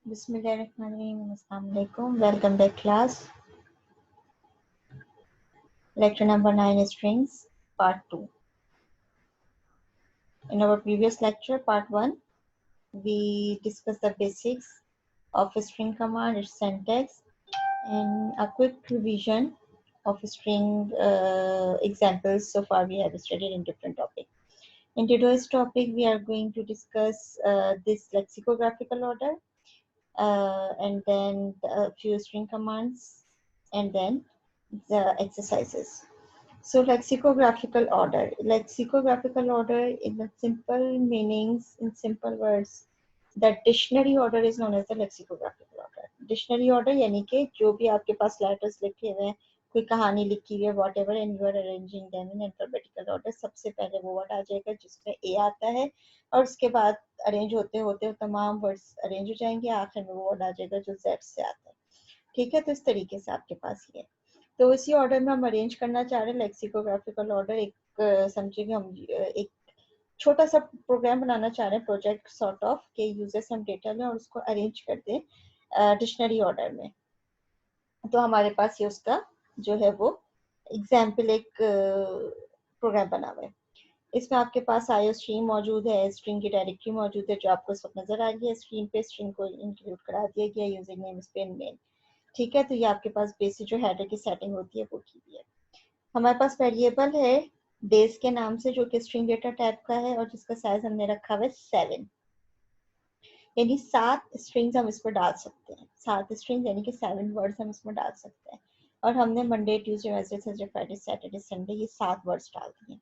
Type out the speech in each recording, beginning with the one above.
Bismillahirrahmanirrahim. Assalamu alaikum. Welcome back class. Lecture number 9 strings part 2. In our previous lecture part 1 we discussed the basics of a string command, its syntax, and a quick revision of string examples. So far we have studied in different topics. In today's topic we are going to discuss this lexicographical order and then a few string commands and then the exercises. So lexicographical order. Lexicographical order in the simple meanings, in simple words, the dictionary order is known as the lexicographical order. Dictionary order यानी कि जो भी आपके पास letters लिखे हुए हैं, कोई कहानी लिखी हुई है, whatever, and you are arranging them in alphabetical order, सबसे पहले वो word आ जाएगा जिसमें A आता है और उसके बाद अरेंज होते होते तमाम वर्ड्स अरेंज हो जाएंगे, आखिर में वो वर्ड आ जाएगा जो Z से आता है. ठीक है, तो इस तरीके से आपके पास ये. तो इसी ऑर्डर में हम अरेंज करना चाह रहे हैं लेक्सिकोग्राफिकल ऑर्डर. एक समझिए हम एक छोटा सा प्रोग्राम बनाना चाह रहे हैं, प्रोजेक्ट सॉर्ट ऑफ के यूजर से हम डेटा लें और उसको अरेंज कर दें डिक्शनरी ऑर्डर में. तो हमारे पास ये उसका जो है वो एग्जाम्पल एक प्रोग्राम बना हुआ है. इसमें आपके पास आईओ स्ट्रीम मौजूद है, स्ट्रिंग की डायरेक्टरी मौजूद है जो आपको इस वक्त नजर आ रही है. स्क्रीन पे स्ट्रिंग को इंक्लूड करा दिया गया यूजिंग नेम स्पेन मेन. ठीक है, तो ये आपके पास बेसिक जो हेडर की सेटिंग होती है वो की हुई है. हमारे पास वेरिएबल है डेज के नाम से जो कि स्ट्रिंग डेटा टाइप का है और जिसका साइज हमने रखा हुआ है 7, यानी 7 स्ट्रिंग्स हम इसमें डाल सकते हैं. 7 स्ट्रिंग्स यानी कि 7 वर्ड्स हम इसमें डाल सकते हैं. और हमने Monday, Tuesday, Wednesday, Thursday, Friday, Saturday, Sunday ये 7 वर्ड्स डाल दिए.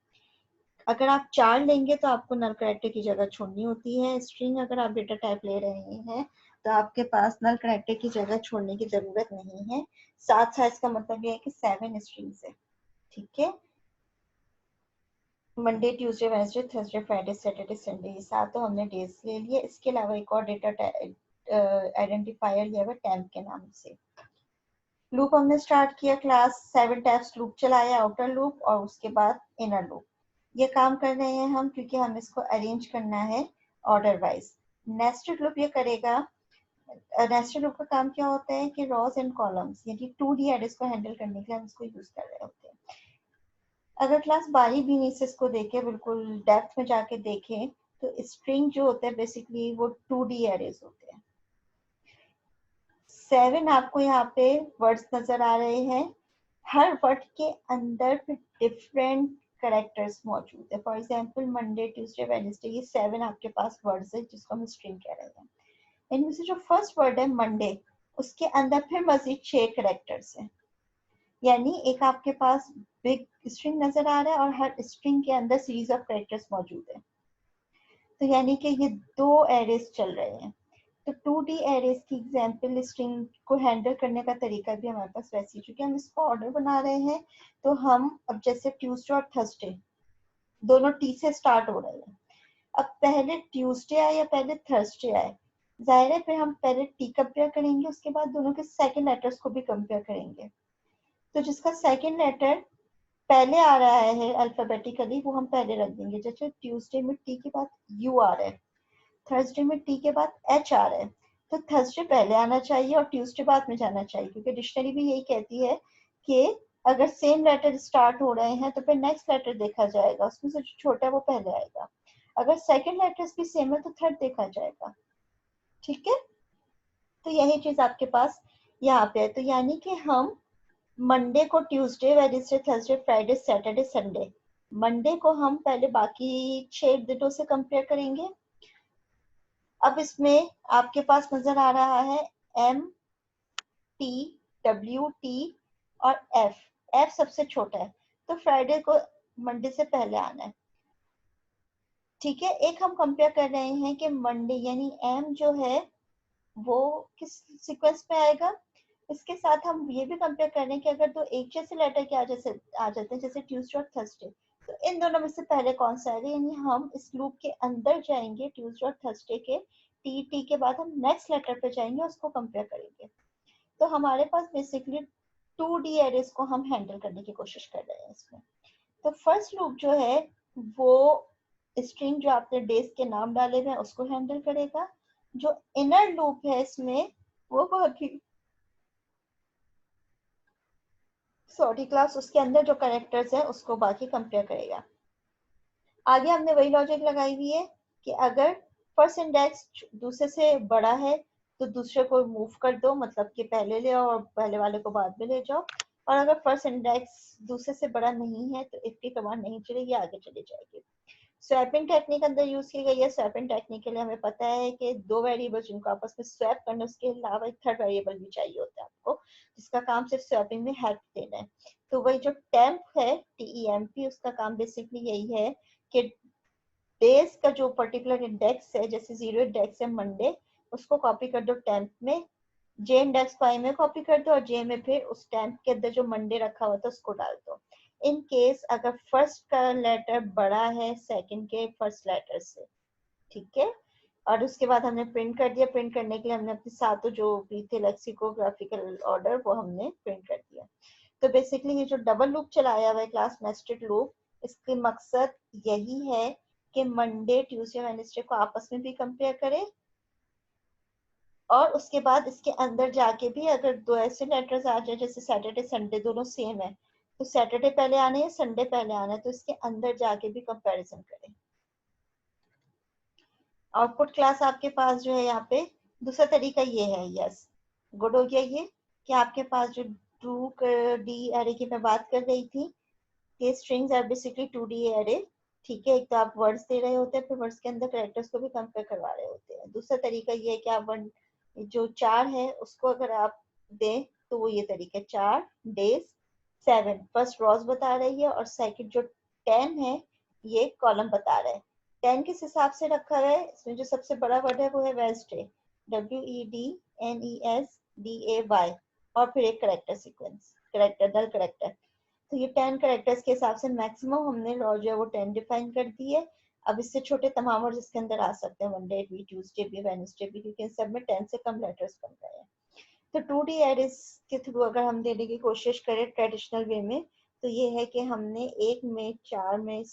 अगर आप 4 लेंगे तो आपको नल कैरेक्टर की जगह छोड़नी होती है. स्ट्रिंग अगर आप डेटा टाइप ले रहे हैं तो आपके पास नल कैरेक्टर की जगह छोड़ने की जरूरत नहीं है. 7 साइज का मतलब ये है कि 7 स्ट्रिंग्स है. ठीक है, Monday, Tuesday, Wednesday, Thursday, Friday, Saturday, Sunday ये 7 तो हमने डेज ले लिए. इसके अलावा एक और डेटा आइडेंटिफायर लिया हुआ टेम्प के नाम से. लूप हमने स्टार्ट किया, क्लास 7 टाइप्स लूप चलाया, आउटर लूप और उसके बाद इनर लूप. ये काम कर रहे हैं हम क्योंकि हम इसको अरेंज करना है ऑर्डर वाइज. नेस्टेड लूप ये करेगा. नेस्टेड लूप का काम क्या होता है कि रॉज एंड कॉलम्स यानी 2D एरेस को हैंडल करने के लिए हम इसको यूज कर रहे होते हैं. अगर क्लास बारी बीनी से इसको देखें, बिल्कुल डेप्थ में जाके देखें, तो स्ट्रिंग जो होता है बेसिकली वो 2D एरेस होते हैं. 7 आपको यहाँ पे वर्ड्स नजर आ रहे हैं. हर वर्ड के अंदर डिफरेंट कैरेक्टर्स मौजूद है. For example Monday, Tuesday, Wednesday ये 7 आपके पास वर्ड्स है जिसको हम स्ट्रिंग कह रहे हैं. इनमें से जो फर्स्ट वर्ड है मंडे, उसके अंदर फिर मजीद 6 कैरेक्टर्स हैं. यानी एक आपके पास बिग स्ट्रिंग नजर आ रहा है और हर स्ट्रिंग के अंदर सीरीज ऑफ कैरेक्टर्स मौजूद है. तो यानी कि ये 2 एरेस चल रहे हैं. तो 2D एरेस की एग्जाम्पल स्ट्रिंग को हैंडल करने का तरीका भी हमारे पास वैसे ही, चूंकि हम इसको ऑर्डर बना रहे हैं तो हम अब जैसे ट्यूसडे और थर्सडे दोनों टी से स्टार्ट हो रहे हैं. अब पहले ट्यूसडे आए या पहले थर्सडे आए, जाहिर है फिर हम पहले टी कंपेयर करेंगे, उसके बाद दोनों के सेकंड लेटर्स को भी कंपेयर करेंगे. तो जिसका सेकंड लेटर पहले आ रहा है अल्फाबेटिकली वो हम पहले रख देंगे. जैसे ट्यूसडे में टी के बाद यू आ रहा है, थर्सडे में टी के बाद एच आ रहा है, तो थर्सडे पहले आना चाहिए और ट्यूसडे बाद में जाना चाहिए, क्योंकि डिक्शनरी भी यही कहती है कि अगर सेम लेटर स्टार्ट हो रहे हैं तो फिर नेक्स्ट लेटर देखा जाएगा, उसमें से जो छोटा है वो पहले आएगा. अगर सेकंड लेटर्स भी सेम है तो थर्ड देखा जाएगा. ठीक है, तो यही चीज आपके पास यहाँ पे है. तो यानी कि हम मंडे को Tuesday, Wednesday, Thursday, Friday, Saturday, Sunday, Monday को हम पहले बाकी 6 दिनों से कंपेयर करेंगे. अब इसमें आपके पास नजर आ रहा है एम, टी, डब्ल्यू, टी और एफ. एफ सबसे छोटा है तो फ्राइडे को मंडे से पहले आना है. ठीक है, एक हम कंपेयर कर रहे हैं कि मंडे यानी एम जो है वो किस सीक्वेंस में आएगा. इसके साथ हम ये भी कंपेयर कर रहे हैं कि अगर दो एक जैसे लेटर के आ जाते हैं जैसे ट्यूसडे और थर्सडे, तो इन दोनों में से पहले कौन सा आएगा. यानी हम इस लूप के अंदर जाएंगे ट्यूसडे और थर्सडे के, टी के बाद हम नेक्स्ट लेटर पे जाएंगे, उसको कंपेयर करेंगे. तो हमारे पास बेसिकली 2D एरेस को हम हैंडल करने की कोशिश कर रहे हैं इसमें. तो फर्स्ट लूप जो है वो स्ट्रिंग जो आपने डेज के नाम डाले हुए हैं उसको हैंडल करेगा. जो इनर लूप है इसमें वो बाकी सॉरी क्लास उसके अंदर जो कैरेक्टर्स है उसको बाकी कंपेयर करेगा। आगे हमने वही लॉजिक लगाई हुई है कि अगर फर्स्ट इंडेक्स दूसरे से बड़ा है तो दूसरे को मूव कर दो, मतलब कि पहले ले आओ और पहले वाले को बाद में ले जाओ। और अगर फर्स्ट इंडेक्स दूसरे से बड़ा नहीं है तो इफ की कमांड नहीं चलेगी, आगे चली जाएगी। स्वैपिंग टेक्निक अंदर यूज की गई है। स्वैपिंग टेक्निक के लिए हमें पता है कि दो वेरिएबल जिनको आपस में स्वैप करना, उसके अलावा एक थर्ड वेरिएबल भी चाहिए होता है आपको, जिसका काम सिर्फ स्वैपिंग में हेल्प देना है। तो वही जो टेम्प है, TEMP, उसका काम बेसिकली यही है कि डेज का जो पर्टिकुलर इंडेक्स है, जैसे 0 इंडेक्स है मंडे, उसको कॉपी कर दो टेम्प में, जे इंडेक्स को आई में कॉपी कर दो और जे में फिर उस टेम्प के अंदर जो मंडे रखा हुआ था उसको डाल दो। इन केस अगर फर्स्ट का लेटर बड़ा है सेकंड के फर्स्ट लेटर से, ठीक है। और उसके बाद हमने प्रिंट कर दिया। प्रिंट करने के लिए हमने अपने सातों जो भी थे लेक्सिकोग्राफिकल ऑर्डर वो हमने प्रिंट कर दिया। तो बेसिकली ये जो डबल लूप चलाया हुआ है क्लास नेस्टेड लूप, इसके मकसद यही है कि मंडे ट्यूसडे वेडनेसडे को आपस में भी कंपेयर करे, और उसके बाद इसके अंदर जाके भी अगर दो ऐसे लेटर्स आ जाए जैसे सैटरडे संडे दोनों सेम है, तो सैटरडे पहले आने या संडे पहले आना है, तो इसके अंदर जाके भी कंपैरिजन करें। आउटपुट क्लास आपके पास जो है यहाँ पे दूसरा तरीका ये है, यस गुड हो गया ये, कि आपके पास जो टू डी एरे की मैं बात कर रही थी, ये strings are basically 2D array. ठीक है, एक तो आप वर्ड्स दे रहे होते हैं, फिर वर्ड्स के अंदर कैरेक्टर्स को भी कंपेयर करवा रहे होते हैं। दूसरा तरीका ये है कि आप वन जो 4 है उसको अगर आप दें तो वो ये तरीका 4 डेज 7 फर्स्ट रॉज बता रही है, और सेकंड जो 10 है ये कॉलम बता रहा है। 10 किस हिसाब से रखा है, इसमें जो सबसे बड़ा वर्ड है वो है वेडनेसडे, WEDNESDAY, और फिर एक करेक्टर सीक्वेंस, करेक्टर डल करेक्टर। तो ये 10 करेक्टर्स के हिसाब से मैक्सिमम हमने रॉ जो है वो 10 डिफाइन कर दी है। अब इससे छोटे तमाम वर्ड इसके अंदर आ सकते हैं, मंडे भी, ट्यूसडे भी, वेडनेसडे भी, क्योंकि इन सब में 10 से कम लेटर्स बन रहे हैं। तो 2D एरेस के थ्रू अगर हम देने की कोशिश करें ट्रेडिशनल वे में, तो ये है कि हमने एक में 4 में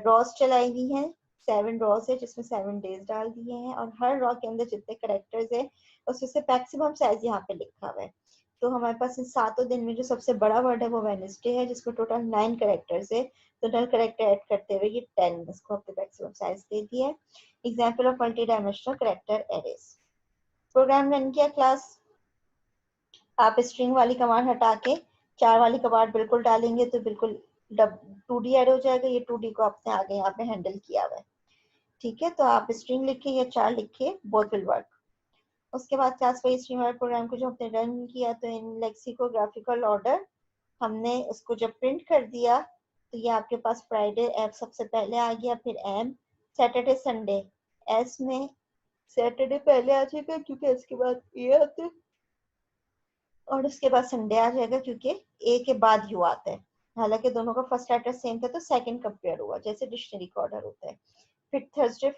रॉस चलाई हुई है, 7 रॉस है जिसमें 7 डेज डाल दिए हैं, और हर रॉ के अंदर जितने करेक्टर्स है उसमें से मैक्सिमम साइज यहाँ पे लिखा हुआ है। तो हमारे पास इन 7 दिन में जो सबसे बड़ा वर्ड है वो वेडनेसडे है, जिसमें टोटल 9 करेक्टर्स है। तो 9 करेक्टर ऐड करते हुए ये 10 इसको हमने मैक्सिमम साइज दे दिया है। Example of multi dimensional character arrays. Program run किया क्लास, आप स्ट्रिंग वाली कमांड हटा के 4 वाली कमांड बिल्कुल डालेंगे तो बिल्कुल 2D ऐड हो जाएगा। ये 2D को आपने आगे यहाँ पे हैंडल किया हुआ है, ठीक है। तो आप स्ट्रिंग लिखिए या 4 लिखिए, बोथ विल वर्क। उसके बाद क्लास वाइज स्ट्रिंग वाले प्रोग्राम को जो हमने रन किया, तो इन लेक्सिकोग्राफिकल ऑर्डर हमने उसको जब प्रिंट कर दिया तो ये आपके पास फ्राइडे एफ सबसे पहले आ गया, फिर एम, सैटरडे संडे एस में सैटरडे पहले आ जाएगा क्योंकि इसके बाद ए आते हैं, और उसके बाद संडे आ जाएगा क्योंकि ए के बाद यू आता है। हालांकि दोनों का फर्स्ट लेटर सेम था तो सेकंड कंपेयर हुआ, जैसे डिक्शनरी का ऑर्डर होता है। फिर थर्सडे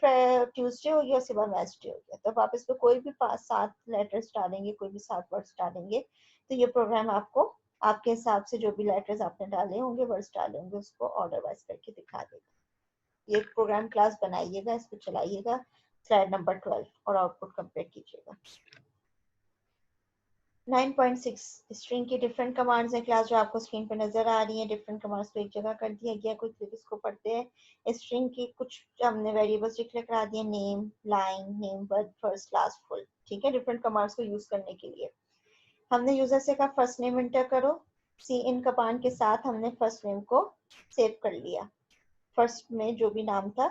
ट्यूसडे हो गया, उसके बाद वेडनेसडे हो गया। तो आप इस पे कोई भी 5-7 लेटर्स डालेंगे, कोई भी 7 वर्ड्स डालेंगे, तो ये प्रोग्राम आपको आपके हिसाब से जो भी लेटर्स आपने डाले होंगे, वर्ड्स डाले होंगे, उसको ऑर्डर वाइज करके दिखा देगा। ये प्रोग्राम क्लास बनाइएगा, इसको चलाइएगा। स्लाइड नंबर 12 और आउटपुट कंपेयर कीजिएगा। 9.6 स्ट्रिंग की डिफरेंट कमांड्स है क्लास, जो आपको स्क्रीन पर नजर आ रही है। डिफरेंट कमांड्स को एक जगह कर दिया गया, कुछ इसको पढ़ते हैं। स्ट्रिंग की कुछ हमने वेरिएबल्स डिक्लेयर करा दिए, name, line, name, word, first, last, full, ठीक है, डिफरेंट कमांड्स को यूज करने के लिए। हमने यूजर से कहा फर्स्ट नेम एंटर करो, सी इन कमांड के साथ हमने फर्स्ट नेम को सेव कर लिया, फर्स्ट में जो भी नाम था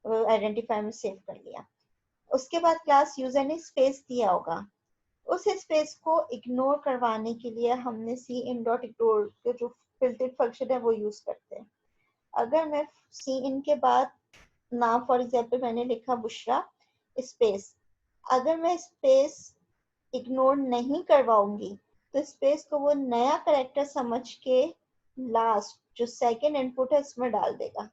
आइडेंटिफायर में सेव कर लिया। उसके बाद क्लास यूजर ने स्पेस दिया होगा, उस स्पेस को इग्नोर करवाने के लिए हमने सी इन डॉट इग्नोर के जो फिल्टर्ड फंक्शन है वो यूज करते हैं। अगर मैं सी इन के बाद नाम फॉर एग्जांपल मैंने लिखा बुशरा स्पेस, अगर मैं स्पेस इग्नोर नहीं करवाऊंगी तो स्पेस को वो नया करेक्टर समझ के लास्ट जो सेकंड इनपुट है इसमें डाल देगा।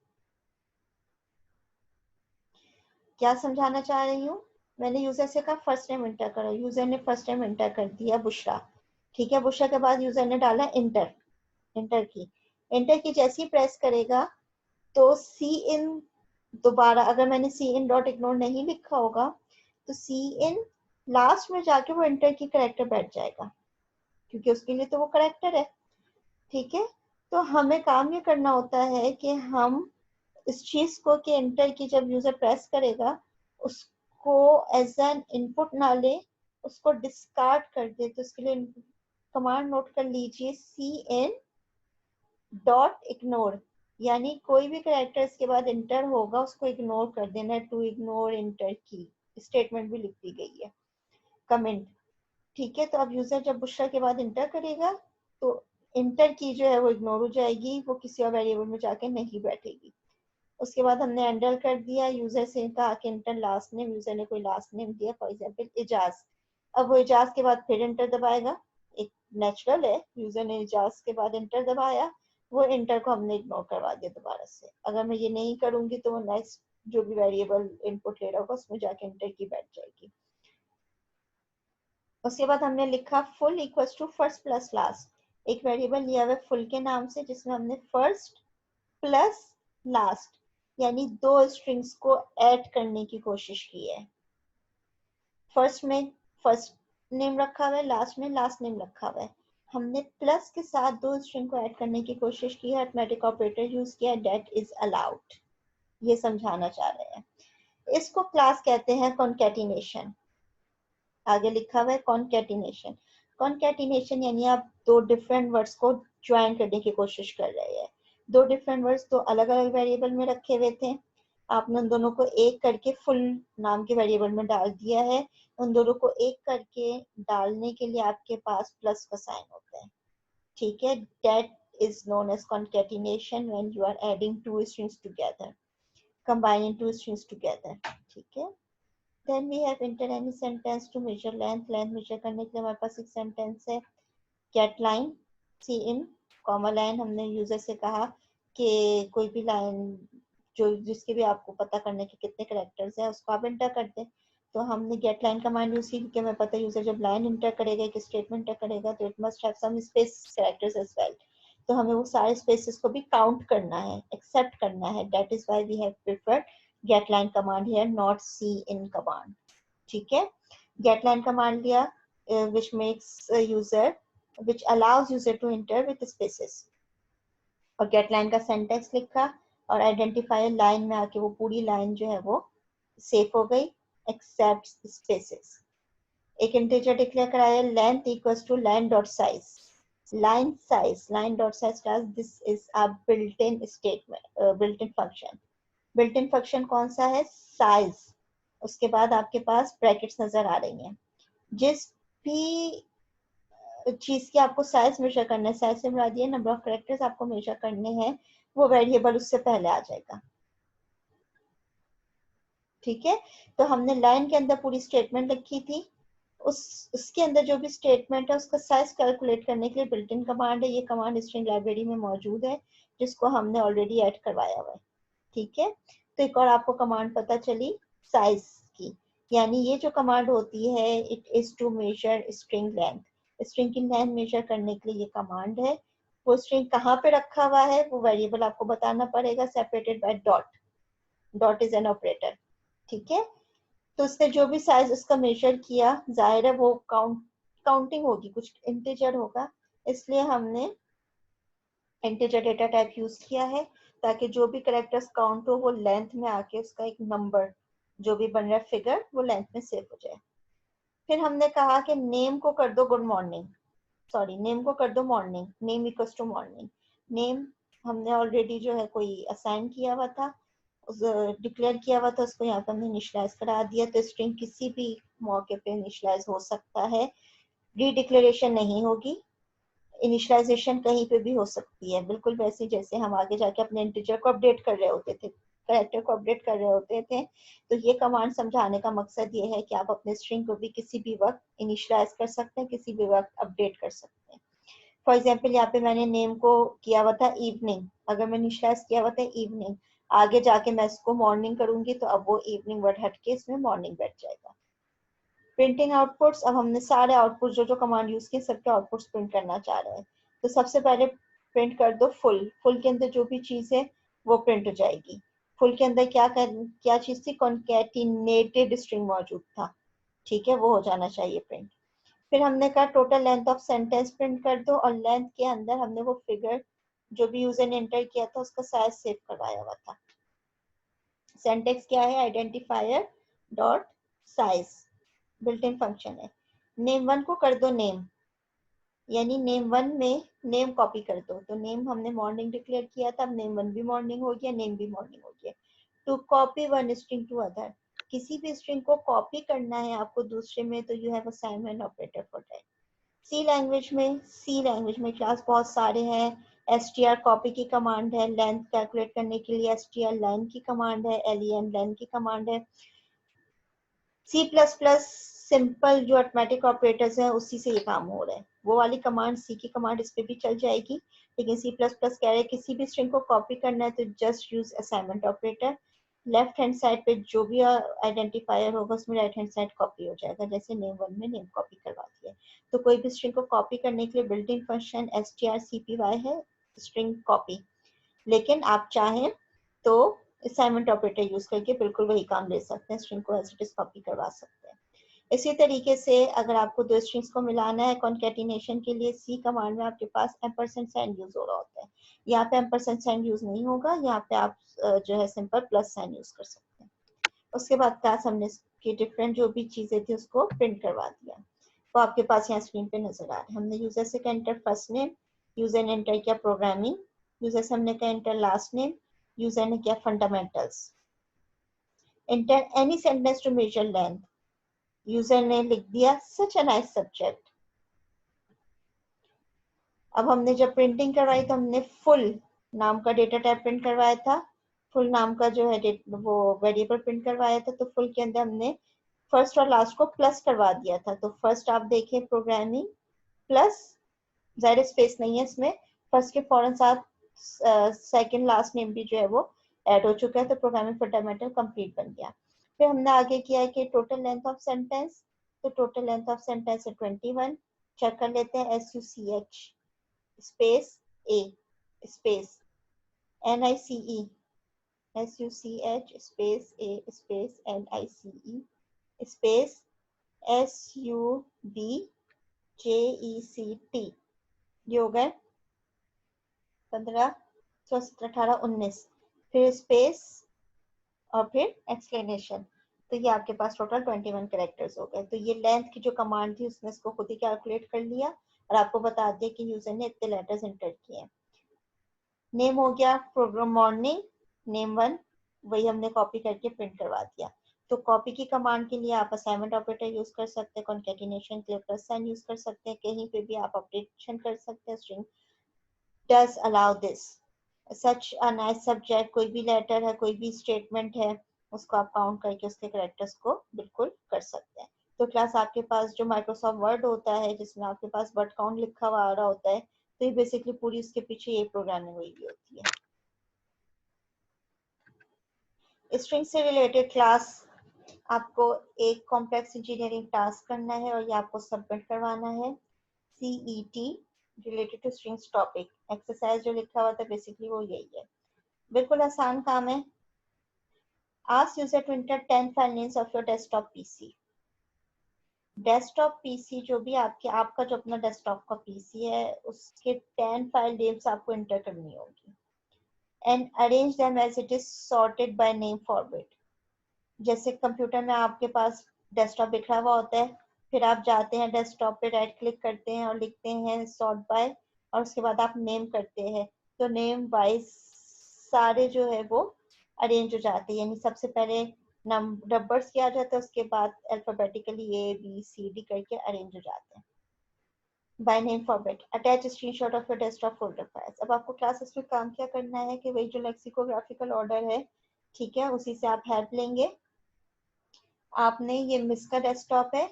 क्या समझाना चाह रही हूँ, मैंने यूजर से कहा फर्स्ट नेम एंटर करो, यूजर ने फर्स्ट नेम एंटर कर दिया बुशरा, ठीक है। बुशरा के बाद यूजर ने डाला इंटर, इंटर की जैसे ही प्रेस करेगा तो सी इन दोबारा, अगर मैंने सी इन डॉट इग्नोर नहीं लिखा होगा तो सी इन लास्ट में जाके वो इंटर की करेक्टर बैठ जाएगा, क्योंकि उसके लिए तो वो करेक्टर है। ठीक है, तो हमें काम ये करना होता है कि हम इस चीज को कि इंटर की जब यूजर प्रेस करेगा उसको एज एन इनपुट ना ले, उसको डिस्कार्ड कर दे। तो उसके लिए कमांड नोट कर लीजिए, सी इन डॉट इग्नोर, यानी कोई भी करेक्टर इसके बाद इंटर होगा उसको इग्नोर कर देना है। टू इग्नोर इंटर की स्टेटमेंट भी लिख दी गई है, कमेंट। ठीक है, तो अब यूजर जब बुशरा के बाद इंटर करेगा तो इंटर की जो है वो इग्नोर हो जाएगी, वो किसी और वेरिएबल में जाके नहीं बैठेगी। उसके बाद हमने एंडर कर दिया, यूजर से कहा कि इंटर लास्ट नेम, यूजर ने कोई लास्ट नेम दिया, फॉर एग्जांपल इजाज। अब वो इजाज के बाद फिर इंटर दबाएगा, एक नेचुरल है, यूजर ने इजाज के बाद इंटर दबाया, वो इंटर को हमने इग्नोर करवा दिया दोबारा से। अगर मैं ये नहीं करूंगी तो वो नेक्स्ट जो भी वेरिएबल इनपुट ले रहा होगा उसमें जाके इंटर की बैठ जाएगी। उसके बाद हमने लिखा full equals to first plus last, एक वेरिएबल लिया हुआ फुल के नाम से जिसमें हमने फर्स्ट प्लस लास्ट यानी दो स्ट्रिंग्स को ऐड करने की कोशिश की है। फर्स्ट में फर्स्ट नेम रखा हुआ है, लास्ट में लास्ट नेम रखा हुआ है। हमने प्लस के साथ दो स्ट्रिंग को ऐड करने की कोशिश की है, अरिथमेटिक ऑपरेटर यूज किया, दैट इज अलाउड, ये समझाना चाह रहे हैं। इसको क्लास कहते हैं कॉन्कैटिनेशन। आगे लिखा हुआ है कॉन्कैटिनेशन। कॉन्कैटिनेशन यानी आप दो डिफरेंट वर्ड्स को ज्वाइन करने की कोशिश कर रहे हैं। दो डिफरेंट वर्ड्स तो अलग अलग वेरिएबल में रखे हुए थे, आपने उन दोनों को एक करके फुल नाम के वेरिएबल में डाल दिया है। उन दोनों को एक करके डालने के लिए आपके पास प्लस का साइन होता है। ठीक है, that is known as concatenation when you are adding two strings together, combining two strings together. ठीक है, then we have enter any sentence to measure length, length measure करने के लिए हमारे पास एक सेंटेंस है get line, सी इन कॉमा लाइन। हमने user से कहा कि कोई भी लाइन जो जिसके भी आपको पता करने के कितने करेक्टर्स हैं उसको आप इंटर कर दें। तो हमने गेट लाइन कमांड यूज की क्योंकि हमें पता है यूजर जब लाइन इंटर करेगा एक स्टेटमेंट इंटर करेगा तो it must have some space characters as well, तो हमें वो सारे स्पेसेस को भी काउंट करना है, एक्सेप्ट करना है। That is why we have preferred get line command here, not cin command. ठीक है, गेट लाइन कमांड लिया which makes user which allows user to enter with spaces, और गेट लाइन का syntax लिखा और identifier line में आके वो पूरी लाइन जो है वो सेफ हो गई एक्सेप्ट स्पेसेस। एक इंटीजर डिक्लेयर कराया length equals to line dot size, line dot size class, this is a built in statement, built in function. Built in function कौन सा है, साइज। उसके बाद आपके पास ब्रैकेट्स नजर आ रही हैं, जिस भी चीज की आपको साइज मेजर करना है, साइज से मुराद ये नंबर ऑफ कैरेक्टर्स आपको मेजर करने हैं, वो वेरिएबल उससे पहले आ जाएगा। ठीक है, तो हमने लाइन के अंदर पूरी स्टेटमेंट लिखी थी, उसके अंदर जो भी स्टेटमेंट है उसका साइज कैलकुलेट करने के लिए बिल्ट इन कमांड है। ये कमांड स्ट्रिंग लाइब्रेरी में मौजूद है जिसको हमने ऑलरेडी ऐड करवाया हुआ है। ठीक है, तो एक और आपको कमांड पता चली साइज की, यानी ये जो कमांड होती है it is to measure string length, string की लेंथ मेजर करने के लिए ये कमांड है। वो स्ट्रिंग कहाँ पे रखा हुआ है वो वेरिएबल आपको बताना पड़ेगा, separated by dot, dot is an operator. ठीक है, तो उसने जो भी साइज उसका मेजर किया, जाहिर है वो काउंटिंग होगी, कुछ इंटीजर होगा, इसलिए हमने इंटीजर डेटा टाइप यूज किया है ताकि जो भी कैरेक्टर्स काउंट हो वो लेंथ में आके उसका एक नंबर जो भी बन रहा है फिगर वो लेंथ में सेव हो जाए। फिर हमने कहा कि नेम को कर दो गुड मॉर्निंग, सॉरी नेम को कर दो morning, name equals to morning. Name हमने ऑलरेडी जो है कोई असाइन किया हुआ था, डिक्लेयर किया हुआ था, उसको यहाँ पे हमने इनिशियलाइज करा दिया। तो स्ट्रिंग किसी भी मौके पे इनिशियलाइज हो सकता है, रीडिक्लेरेशन नहीं होगी, इनिशियलाइजेशन कहीं पे भी हो सकती है, बिल्कुल वैसे जैसे हम आगे जाके अपने इंटीजर को अपडेट कर रहे होते थे, कैरेक्टर को अपडेट कर रहे होते थे। तो ये कमांड समझाने का मकसद ये है कि आप अपने स्ट्रिंग को भी किसी भी वक्त इनिशियलाइज कर सकते हैं, किसी भी वक्त अपडेट कर सकते हैं। फॉर एग्जाम्पल यहाँ पे मैंने नेम को किया हुआ था इवनिंग, अगर मैं इनिशियलाइज किया हुआ था इवनिंग, आगे जाके मैं इसको मॉर्निंग करूंगी तो अब वो इवनिंग वर्ड हटके इसमें मॉर्निंग बैठ जाएगा। प्रिंटिंग आउटपुट्स, अब हमने सारे आउटपुट जो जो कमांड यूज किए सबके आउटपुट्स प्रिंट करना चाह रहे हैं। तो सबसे पहले प्रिंट कर दो फुल, फुल के अंदर जो भी चीज है वो प्रिंट हो जाएगी। फुल के अंदर क्या चीज थी, कॉन्केटिनेटेड स्ट्रिंग मौजूद था, ठीक है, वो हो जाना चाहिए प्रिंट। फिर हमने कहा total length of sentence print कर दो, और लेंथ के अंदर हमने वो फिगर जो भी यूजर ने एंटर किया था उसका साइज सेव करवाया हुआ था। सिंटैक्स क्या है, identifier dot size built in function है। नेम वन को कर दो नेम, यानी नेम वन में नेम कॉपी कर दो, तो नेम हमने मॉर्निंग डिक्लेयर किया था, अब नेम वन भी मॉर्निंग हो गया, नेम भी मॉर्निंग हो गया। To copy one string to other, किसी भी स्ट्रिंग को कॉपी करना है आपको दूसरे में, तो you have assignment operator for that. C language में क्लास बहुत सारे हैं। str कॉपी की कमांड है, लेंथ कैलकुलेट करने के लिए str लाइन की कमांड है, len लेन की कमांड है। सी प्लस प्लस सिंपल जो अर्थमेटिक ऑपरेटर्स हैं उसी से ये काम हो रहा है, वो वाली कमांड सी की कमांड इस पे भी चल जाएगी, लेकिन सी प्लस प्लस कह रहे हैं किसी भी स्ट्रिंग को कॉपी करना है तो just use assignment operator. Left hand side पे जो भी आइडेंटिफायर होगा उसमें राइट हैंड साइड कॉपी हो जाएगा, जैसे नेम वन में नेम कॉपी करवा दिया। तो कोई भी स्ट्रिंग को कॉपी करने के लिए बिल्ट इन फंक्शन strcpy है, स्ट्रिंग कॉपी, लेकिन आप चाहें तो असाइनमेंट ऑपरेटर यूज करके बिल्कुल वही काम ले सकते हैं, स्ट्रिंग को एज इट इज कॉपी करवा सकते हैं। इसी तरीके से अगर आपको दो स्ट्रिंग्स को मिलाना है कॉन्केटिनेशन के लिए, सी कमांड में आपके पास एम्परसेंड साइन यूज हो रहा होता है, यहाँ पे एम्परसेंड साइन यूज नहीं होगा, यहाँ पे आप जो है सिंपल प्लस साइन यूज कर सकते हैं। उसके बाद क्लास हमने की डिफरेंट जो भी चीजें थी उसको प्रिंट करवा दिया, वो आपके पास यहाँ स्क्रीन पे नजर आ रहा है। हमने यूजर से एंटर फर्स्ट नेम, यूजर ने एंटर किया प्रोग्रामिंग, यूजर से हमने कहा एंटर लास्ट नेम, यूजर ने किया fundamentals, enter any sentence to measure length, user ने लिख दिया सच अ नाइस सब्जेक्ट। अब हमने जब प्रिंटिंग करवाई तो हमने फुल नाम का डेटा टाइप प्रिंट करवाया था, फुल नाम का जो है वो वेरिएबल प्रिंट करवाया था, तो फुल के अंदर हमने फर्स्ट और लास्ट को प्लस करवा दिया था। तो फर्स्ट आप देखें प्रोग्रामिंग प्लस, ज़ाहिर स्पेस नहीं है इसमें, फर्स्ट के फौरन साथ सेकंड लास्ट नेम भी जो है वो ऐड हो चुका है, तो प्रोग्रामिंग फंडामेंटल कंप्लीट बन गया। फिर हमने आगे किया है कि टोटल लेंथ ऑफ सेंटेंस, तो टोटल लेंथ ऑफ सेंटेंस है 21। चेक कर लेते हैं, SUCH space A space NICE, SUCH space A space NICE space SUBJECT, ये हो गए 15, 16, 17, 18, 19, फिर स्पेस और फिर एक्सप्लेनेशन, तो ये आपके पास टोटल 21 कैरेक्टर्स हो गए। तो ये लेंथ की जो कमांड थी उसने इसको खुद ही कैलकुलेट कर लिया और आपको बता दिया कि यूजर ने इतने लेटर्स एंटर किए हैं। नेम हो गया प्रोग्राम मॉर्निंग, नेम वन वही हमने कॉपी करके प्रिंट करवा दिया। तो कॉपी की कमांड के लिए आप असाइनमेंट ऑपरेटर यूज कर सकते हैं, कॉन्केटिनेशन के लिए प्लस साइन यूज कर सकते हैं, कहीं पे भी आप ऑपरेशन कर सकते हैं। String does allow this, such a nice subject, कोई भी लेटर है, कोई भी स्टेटमेंट है, उसको आप काउंट करके उसके कैरेक्टर्स को बिल्कुल कर सकते हैं। तो क्लास आपके पास जो माइक्रोसॉफ्ट वर्ड होता है जिसमें आपके पास वर्ड काउंट लिखा हुआ आ रहा होता है, तो ये बेसिकली पूरी उसके पीछे ये प्रोग्रामिंग हुई हुई होती है। स्ट्रिंग से रिलेटेड क्लास आपको एक कॉम्प्लेक्स इंजीनियरिंग टास्क करना है और ये आपको सबमिट करवाना है, CET related two strings topic. Exercise जो लिखा हुआ था बेसिकली वो यही है, बिल्कुल आसान काम है। Ask user to enter 10 file names of your desktop PC. Desktop PC जो भी आपका जो अपना डेस्कटॉप का पीसी है उसके 10 फाइल नेम्स आपको एंटर करनी होगी, and arrange them as it is sorted by name forward. जैसे कंप्यूटर में आपके पास डेस्कटॉप बिखरा हुआ होता है, फिर आप जाते हैं डेस्कटॉप पे राइट क्लिक करते हैं और लिखते हैं सॉर्ट बाय, और उसके बाद आप नेम करते हैं, तो नेम वाइज सारे जो है वो अरेंज हो जाते हैं, यानी सबसे पहले नंबर्स किया जाता है, उसके बाद अल्फाबेटिकली ABCD करके अरेंज हो जाते हैं। By name format, attach screenshot of your desktop folder files. अब आपको क्लासेस में काम क्या करना है कि वही जो लेक्सिकोग्राफिकल ऑर्डर है, ठीक है, उसी से आप हेल्प लेंगे। आपने ये मिस का डेस्कटॉप है,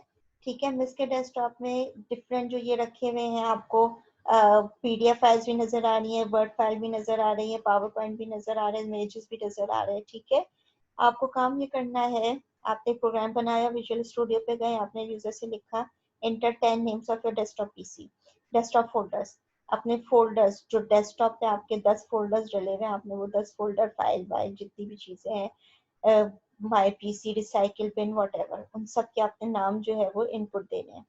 ठीक है, मिस के डेस्कटॉप में डिफरेंट जो ये रखे हुए हैं आपको PDF फाइल्स भी नजर आ रही है, वर्ड फाइल भी नजर आ रही है, पावर पॉइंट भी नजर आ रहे हैं, इमेजेस भी नजर आ रहे हैं, ठीक है। आपको काम ये करना है, आपने प्रोग्राम बनाया, विजुअल स्टूडियो पे गए, आपने यूजर से लिखा enter 10 names of your desktop PC, desktop folders. अपने फोल्डर्स जो डेस्कटॉप पे आपके 10 फोल्डर्स डले हुए हैं, आपने वो 10 फोल्डर फाइल वाइल जितनी भी चीजें हैं, माई पीसी, रिसाइकिल बिन, व्हाटएवर, उन सब के आपने नाम जो है वो इनपुट देने हैं।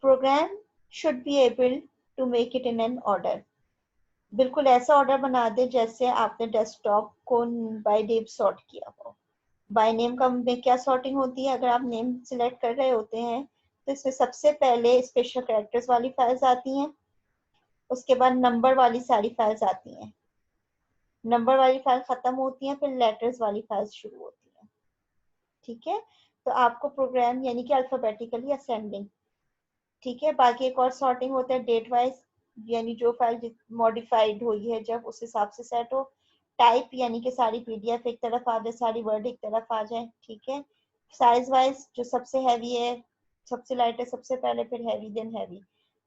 Program should be able to make it in an order, बिल्कुल ऐसा ऑर्डर बना दे जैसे आपने डेस्कटॉप को बाय नेम सॉर्ट किया हो। बाय नेम का में क्या सॉर्टिंग होती है, अगर आप नेम सिलेक्ट कर रहे होते हैं तो इसमें सबसे पहले स्पेशल कैरेक्टर्स वाली फाइल्स आती हैं, उसके बाद नंबर वाली सारी फाइल्स आती हैं, नंबर वाली फाइल खत्म होती है, फिर लेटर्स वाली फाइल्स शुरू होती है। ठीक है, तो आपको प्रोग्राम यानी कि अल्फाबेटिकली असेंडिंग, ठीक है। बाकी एक और सॉर्टिंग होता है डेट वाइज, यानी जो फाइल मॉडिफाइड हुई है जब उस हिसाब से सेट हो। टाइप यानी कि सारी पीडीएफ एक तरफ आ जाए, सारी वर्ड एक तरफ आ जाए, ठीक है। साइज वाइज जो सबसे हैवी है, सबसे लाइट है सबसे पहले, फिर हैवी देन हैवी।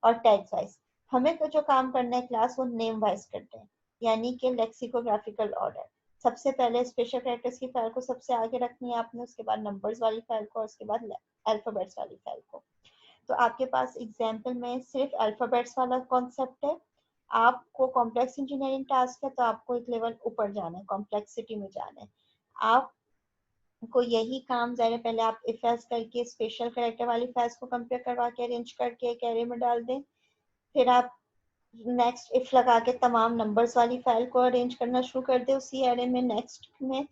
और टैग्स वाइज हमें तो जो काम करना है क्लास वो नेम वाइज करते हैं, यानी कि लेक्सिकोग्राफिकल ऑर्डर। सबसे पहले स्पेशल कैरेक्टर्स की फाइल को सबसे आगे रखनी है आपने, उसके बाद नंबर्स वाली फाइल को, और उसके बाद अल्फाबेट्स वाली फाइल को। तो आपके पास एग्जाम्पल में सिर्फ अल्फाबेट्स वाला कॉन्सेप्ट है। आपको कॉम्प्लेक्स इंजीनियरिंग टास्क है तो आपको एक लेवल ऊपर जाना है, कॉम्प्लेक्सिटी में जाना है। आपको यही काम जाए, पहले आप इफ एल्स करके स्पेशल कैरेक्टर वाली फाइल्स को कंपेयर करवा के अरेंज करके एक एरे में डाल दें, फिर आप नेक्स्ट इफ लगा के तमाम नंबर्स वाली फाइल को अरेंज करना शुरू कर दे उसी एरे में नेक्स्ट में,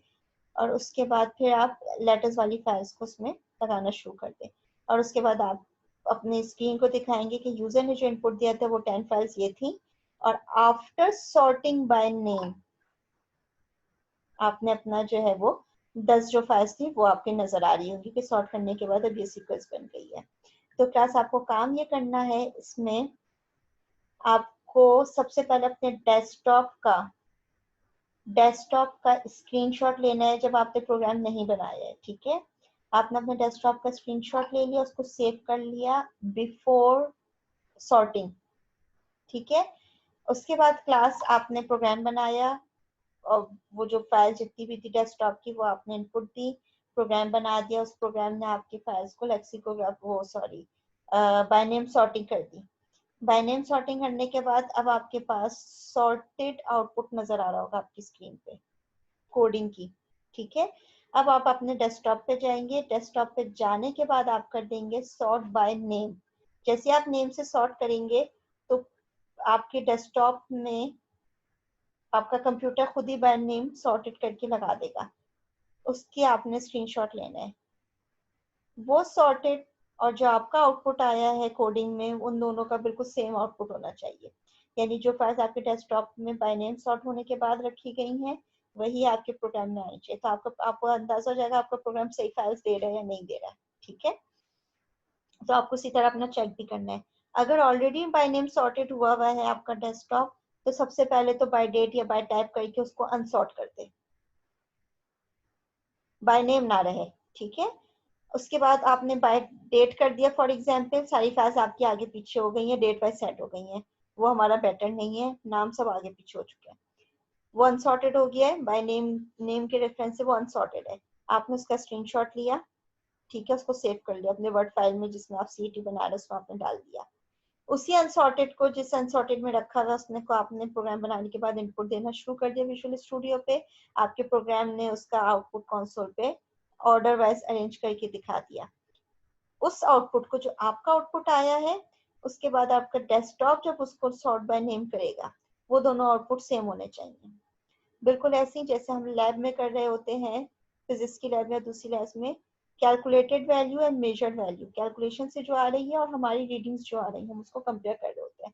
और उसके बाद फिर आप लेटर्स वाली फाइल्स को उसमें लगाना शुरू कर दें। और उसके बाद आप अपने स्क्रीन को दिखाएंगे कि यूजर ने जो इनपुट दिया था वो 10 फाइल्स ये थी, और आफ्टर सॉर्टिंग बाय नेम आपने अपना जो है वो 10 जो फाइल्स थी वो आपके नजर आ रही होंगी कि सॉर्ट करने के बाद अब ये सीक्वेंस बन गई है। तो क्लास आपको काम ये करना है, इसमें आपको सबसे पहले अपने डेस्कटॉप का स्क्रीनशॉट लेना है जब आपने प्रोग्राम नहीं बनाया है, ठीक है। आपने अपने डेस्कटॉप का स्क्रीनशॉट ले लिया, उसको सेव कर लिया बिफोर सॉर्टिंग, ठीक है। उसके बाद क्लास आपने प्रोग्राम बनाया और वो जो फाइल जितनी भी थी डेस्कटॉप की वो आपने इनपुट दी, प्रोग्राम बना दिया, उस प्रोग्राम ने आपकी फाइल्स को लेक्सिकोग्राफ वो सॉरी बाय नेम सॉर्टिंग कर दी। बाय नेम सॉर्टिंग करने के बाद अब आपके पास सॉर्टेड आउटपुट नजर आ रहा होगा आपकी स्क्रीन पे कोडिंग की, ठीक है। अब आप अपने डेस्कटॉप पे जाएंगे, डेस्कटॉप पे जाने के बाद आप कर देंगे सॉर्ट बाय नेम। जैसे आप नेम से सॉर्ट करेंगे तो आपके डेस्कटॉप में आपका कंप्यूटर खुद ही बाय नेम सॉर्टेड करके लगा देगा, उसकी आपने स्क्रीनशॉट लेना है। वो सॉर्टेड और जो आपका आउटपुट आया है कोडिंग में उन दोनों का बिल्कुल सेम आउटपुट होना चाहिए, यानी जो फाइल्स आपके डेस्कटॉप में बाय नेम सॉर्ट होने के बाद रखी गई हैं वही आपके प्रोग्राम में आनी चाहिए। तो आपको अंदाजा हो जाएगा आपका प्रोग्राम सही फाइल्स दे रहा है या नहीं दे रहा है, ठीक है। तो आपको इसी तरह अपना चेक भी करना है। अगर ऑलरेडी बाय नेम सॉर्टेड हुआ हुआ है आपका डेस्कटॉप तो सबसे पहले तो बाय डेट या बाय टाइप करके उसको अनसॉर्ट कर दे, बाय नेम ना रहे, ठीक है। उसके बाद आपने बाय डेट कर दिया, फॉर एग्जांपल सारी फाइल्स आपकी आगे पीछे हो गई हैं, डेट वाइज सेट हो गई हैं, वो हमारा बेटर नहीं है, नाम सब आगे पीछे हो चुके हैं, वो अनसॉर्टेड हो गया है, बाय नेम नेम के रेफरेंस से वो अनसॉर्टेड है। आपने उसका स्क्रीनशॉट लिया, ठीक है, उसको सेव कर लिया अपने वर्ड फाइल में जिसमें आप सीईटी बना रहे उसमें आपने डाल दिया। उसी अनसॉर्टेड को जिस अनसॉर्टेड में रखा हुआ उसने को आपने प्रोग्राम बनाने के बाद इनपुट देना शुरू कर दिया विजुअल स्टूडियो पे, आपके प्रोग्राम ने उसका आउटपुट कंसोल पे ऑर्डर वाइज अरेंज करके दिखा दिया। उस आउटपुट को जो आपका आउटपुट आया है उसके बाद आपका डेस्कटॉप जब उसको सॉर्ट बाय नेम करेगा वो दोनों आउटपुट सेम होने चाहिए, बिल्कुल ऐसे ही जैसे हम लैब में कर रहे होते हैं, फिजिक्स की लैब या दूसरी लैब में calculated value and measured value, calculation से जो आ रही है और हमारी रीडिंग्स जो आ रही है हम उसको कंपेयर कर रहे होते हैं,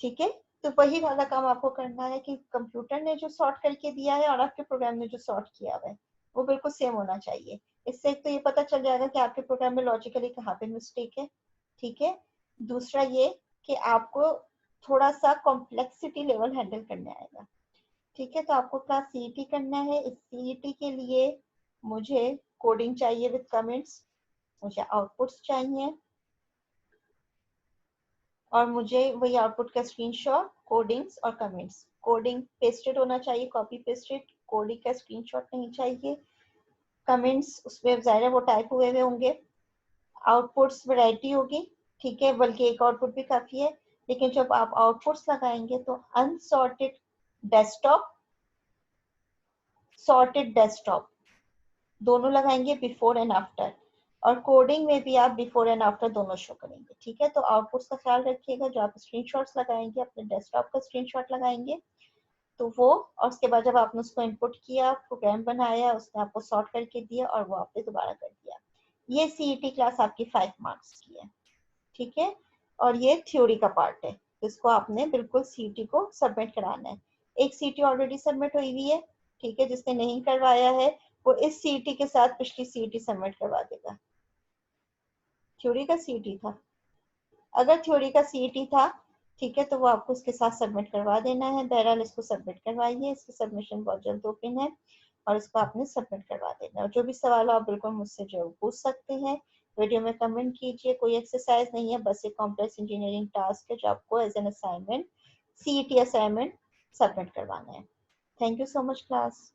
ठीक है। तो वही वाला काम आपको करना है कि कंप्यूटर ने जो सॉर्ट करके दिया है और आपके प्रोग्राम ने जो सॉर्ट किया हुआ है वो बिल्कुल सेम होना चाहिए। इससे एक तो ये पता चल जाएगा कि आपके प्रोग्राम में लॉजिकली कहाँ पे मिस्टेक है, ठीक है। दूसरा ये कि आपको थोड़ा सा कॉम्प्लेक्सिटी लेवल हैंडल करने आएगा, ठीक है। तो आपको क्लास सीईटी करना है, इस सीईटी के लिए मुझे कोडिंग चाहिए विद कमेंट्स, मुझे आउटपुट्स चाहिए और मुझे वही आउटपुट का स्क्रीनशॉट, कोडिंग्स और कमेंट्स। कोडिंग पेस्टेड होना चाहिए, कॉपी पेस्टेड, कोडिंग का स्क्रीनशॉट नहीं चाहिए। कमेंट्स उसमें ज़ाहिर है वो टाइप हुए हुए होंगे। आउटपुट्स वैरायटी होगी, ठीक है, बल्कि एक आउटपुट भी काफ़ी है। लेकिन जब आप आउटपुट्स लगाएंगे तो अनसॉर्टेड डेस्कटॉप, सॉर्टेड डेस्कटॉप दोनों लगाएंगे बिफोर एंड आफ्टर, और कोडिंग में भी आप बिफोर एंड आफ्टर दोनों शो करेंगे। ठीक है, तो आउटपुट्स का ख्याल रखिएगा। जो आप स्क्रीनशॉट्स लगाएंगे अपने डेस्कटॉप का स्क्रीनशॉट लगाएंगे तो वो, और उसके बाद जब आपने उसको इनपुट किया, प्रोग्राम बनाया, उसने आपको सॉर्ट करके दिया और वो आपने दोबारा कर दिया। ये सीईटी क्लास आपकी 5 मार्क्स की है। ठीक है, और ये थ्योरी का पार्ट है जिसको आपने बिल्कुल सीईटी को सबमिट कराना है। एक सीईटी ऑलरेडी सबमिट हुई हुई है, ठीक है, जिसने नहीं करवाया है वो इस सीईटी के साथ पिछली सीईटी सबमिट करवा देगा। थ्योरी का सीईटी था, अगर थ्योरी का सीईटी था, ठीक है, तो वो आपको उसके साथ सबमिट करवा देना है। बहरहाल इसको सबमिट करवाइए, इसकी सबमिशन बहुत जल्द ओपन है और इसको आपने सबमिट करवा देना है। और जो भी सवाल हो आप बिल्कुल मुझसे जो पूछ सकते हैं, वीडियो में कमेंट कीजिए। कोई एक्सरसाइज नहीं है, बस एक कॉम्प्लेक्स इंजीनियरिंग टास्क है जो आपको as an assignment, CET assignment submit करवाना है। Thank you so much class.